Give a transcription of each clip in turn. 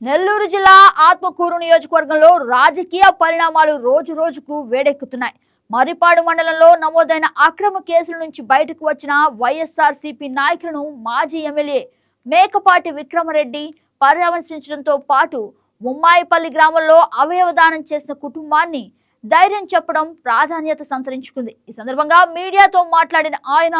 నెల్లూరు జిల్లా ఆత్మకూరు నియోజకవర్గంలో రాజకీయ పరిణామాలు రోజు రోజుకు వేడెక్కుతున్నాయి. మర్రిపాడు మండలంలో నమోదైన అక్రమ కేసుల నుంచి బయటకు వచ్చిన వైఎస్ఆర్సీపీ నాయకులను మాజీ ఎమ్మెల్యే మేకపాటి విక్రమరెడ్డి పరామర్శించడంతో పాటు ముమ్మాయిపల్లి గ్రామంలో అవయవదానం చేసిన కుటుంబాన్ని ధైర్యం చెప్పడం ప్రాధాన్యత సంతరించుకుంది. ఈ సందర్భంగా మీడియాతో మాట్లాడిన ఆయన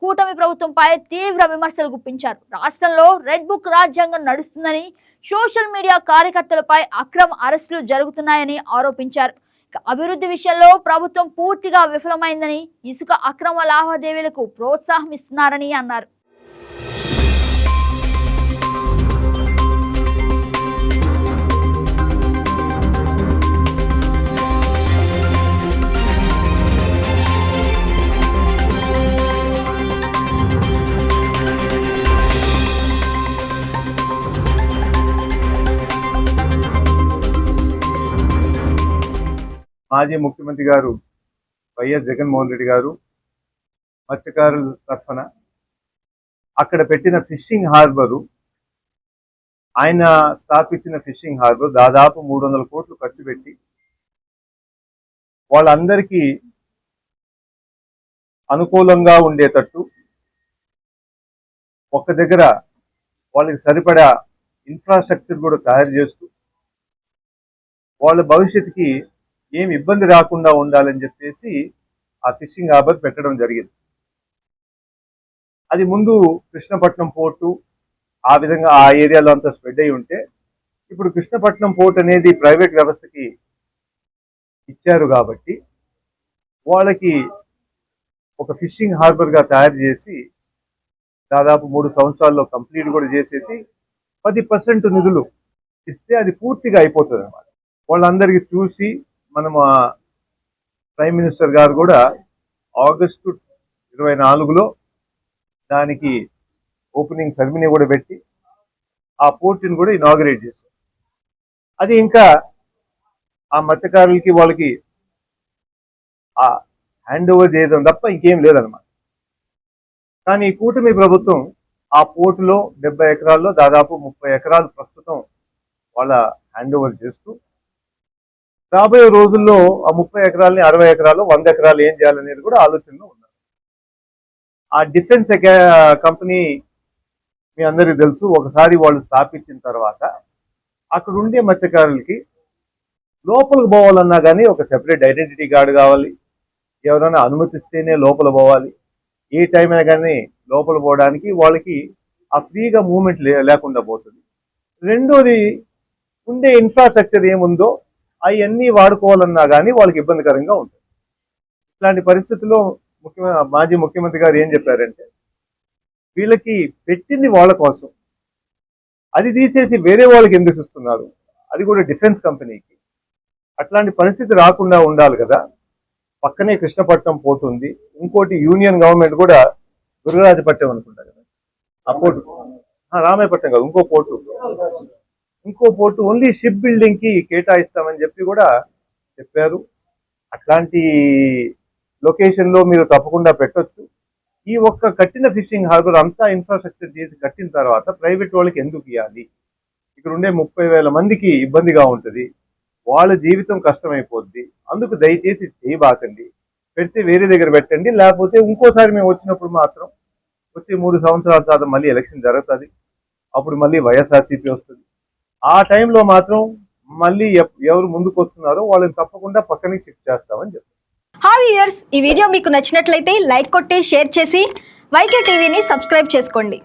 కూటమి ప్రభుత్వంపై తీవ్ర విమర్శలు గుప్పించారు. రాష్ట్రంలో రెడ్ బుక్ రాజ్యాంగం నడుస్తుందని, సోషల్ మీడియా కార్యకర్తలపై అక్రమ అరెస్టులు జరుగుతున్నాయని ఆరోపించారు. అభివృద్ధి విషయంలో ప్రభుత్వం పూర్తిగా విఫలమైందని, ఇసుక అక్రమ లావాదేవీలకు ప్రోత్సాహం ఇస్తున్నారని అన్నారు. మాజీ ముఖ్యమంత్రి గారు వైఎస్ జగన్మోహన్ రెడ్డి గారు మత్స్యకారుల తరఫున అక్కడ పెట్టిన ఫిషింగ్ హార్బరు, ఆయన స్థాపించిన ఫిషింగ్ హార్బర్ దాదాపు 300 కోట్లు ఖర్చు పెట్టి వాళ్ళందరికీ అనుకూలంగా ఉండేటట్టు ఒక్క దగ్గర వాళ్ళకి సరిపడా ఇన్ఫ్రాస్ట్రక్చర్ కూడా తయారు చేస్తూ వాళ్ళ భవిష్యత్తుకి ఏమి ఇబ్బంది రాకుండా ఉండాలని చెప్పేసి ఆ ఫిషింగ్ హార్బర్ పెట్టడం జరిగింది. అది ముందు కృష్ణపట్నం పోర్టు ఆ విధంగా ఆ ఏరియాలో అంతా స్ప్రెడ్ అయి ఉంటే, ఇప్పుడు కృష్ణపట్నం పోర్ట్ అనేది ప్రైవేట్ వ్యవస్థకి ఇచ్చారు కాబట్టి వాళ్ళకి ఒక ఫిషింగ్ హార్బర్గా తయారు చేసి దాదాపు 3 సంవత్సరాల్లో కంప్లీట్ కూడా చేసేసి 10% నిధులు ఇస్తే అది పూర్తిగా అయిపోతుంది అన్నమాట. వాళ్ళందరికీ చూసి మనం ప్రైమ్ మినిస్టర్ గారు కూడా ఆగస్టు 24లో దానికి ఓపెనింగ్ సెరమనీ కూడా పెట్టి ఆ పోర్టుని కూడా ఇనాగరేట్ చేశారు. అది ఇంకా ఆ మత్స్యకారులకి వాళ్ళకి ఆ హ్యాండ్ ఓవర్ చేయడం తప్ప ఇంకేం లేదనమాట. కానీ ఈ కూటమి ప్రభుత్వం ఆ పోర్టులో 70 ఎకరాల్లో దాదాపు 30 ఎకరాలు ప్రస్తుతం వాళ్ళ హ్యాండ్ ఓవర్ చేస్తూ రాబోయే రోజుల్లో ఆ 30 ఎకరాలని 60 ఎకరాలు 100 ఎకరాలు ఏం చేయాలనేది కూడా ఆలోచనలో ఉన్నారు. ఆ డిఫెన్స్ కంపెనీ మీ అందరికీ తెలుసు, ఒకసారి వాళ్ళు స్థాపించిన తర్వాత అక్కడ ఉండే మత్స్యకారులకి లోపలికి పోవాలన్నా కానీ ఒక సెపరేట్ ఐడెంటిటీ కార్డు కావాలి, ఎవరైనా అనుమతిస్తేనే లోపల పోవాలి, ఏ టైం అయినా కానీ లోపల పోవడానికి వాళ్ళకి ఆ ఫ్రీగా మూవ్మెంట్ లేకుండా పోతుంది. రెండోది ఉండే ఇన్ఫ్రాస్ట్రక్చర్ ఏముందో అవన్నీ వాడుకోవాలన్నా కానీ వాళ్ళకి ఇబ్బందికరంగా ఉంటుంది. ఇట్లాంటి పరిస్థితుల్లో మాజీ ముఖ్యమంత్రి గారు ఏం చెప్పారంటే, వీళ్ళకి పెట్టింది వాళ్ళ కోసం, అది తీసేసి వేరే వాళ్ళకి ఎందుకు ఇస్తున్నారు, అది కూడా డిఫెన్స్ కంపెనీకి. అట్లాంటి పరిస్థితి రాకుండా ఉండాలి కదా. పక్కనే కృష్ణపట్నం పోర్టు ఉంది, ఇంకోటి యూనియన్ గవర్నమెంట్ కూడా గురురాజపట్నం అనుకుంటా కదా ఆ పోర్టు, రామాయపట్నం కాదు ఇంకో పోర్టు ఓన్లీ షిప్ బిల్డింగ్ కి కేటాయిస్తామని చెప్పి కూడా చెప్పారు. అట్లాంటి లొకేషన్ లో మీరు తప్పకుండా పెట్టొచ్చు. ఈ ఒక్క కట్టిన ఫిషింగ్ హార్బర్ అంతా ఇన్ఫ్రాస్ట్రక్చర్ చేసి కట్టిన తర్వాత ప్రైవేట్ వాళ్ళకి ఎందుకు ఇవ్వాలి? ఇక్కడ ఉండే 30,000 మందికి ఇబ్బందిగా ఉంటుంది, వాళ్ళ జీవితం కష్టమైపోద్ది. అందుకు దయచేసి చేయబాకండి, పెడితే వేరే దగ్గర పెట్టండి, లేకపోతే ఇంకోసారి మేము వచ్చినప్పుడు మాత్రం వచ్చి 3 సంవత్సరాల తర్వాత మళ్ళీ ఎలక్షన్ జరుగుతుంది, అప్పుడు మళ్ళీ వైఎస్ఆర్సీపీ వస్తుంది. ఆ టైంలో మాత్రం మళ్ళీ ఎవరు ముందుకు వస్తున్నారో వాళ్ళని తప్పకుండా పక్కనికి షిఫ్ట్ చేస్తామని చెప్పారు. హాయ్ వ్యూయర్స్, ఈ వీడియో మీకు నచ్చినట్లయితే లైక్ కొట్టి షేర్ చేసి వైకే టీవీని సబ్స్క్రైబ్ చేసుకోండి.